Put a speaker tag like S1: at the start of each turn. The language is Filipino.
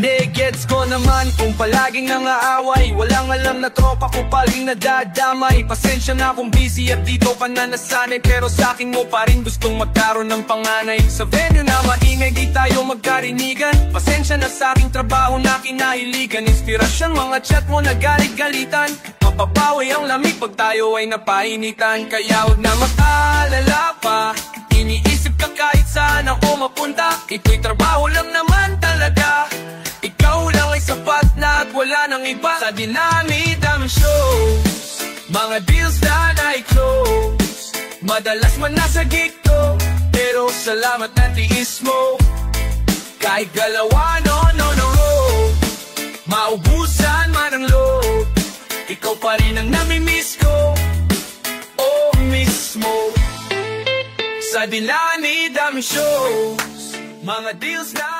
S1: Gets ko naman kung palaging nangaaway. Walang alam na tropa ko paling nadadamay. Pasensya na kung busy at dito ka na nasanay, pero sa'kin mo pa rin gustong magkaroon ng panganay. Sa venue na maingay di tayo magkarinigan. Pasensya na sa'king trabaho na kinahiligan. Inspirasyon mga chat mo na galit-galitan. Mapapawi ang lamig pag tayo ay napainitan. Kaya huwag na mag-alala pa, iniisip ka kahit saan ako mapunta. Ito'y trabaho lang naman talaga. Ikaw lang ay sapat na at wala nang iba. Sa dinami-dami shows, mga deals na na-close. Madalas man nasa gig ko, pero salamat na tiis mo. Kahit galawa on the road, maubusan man ang load, ikaw pa rin ang namimiss ko, oh mismo. Sa dinami-dami shows, mga deals na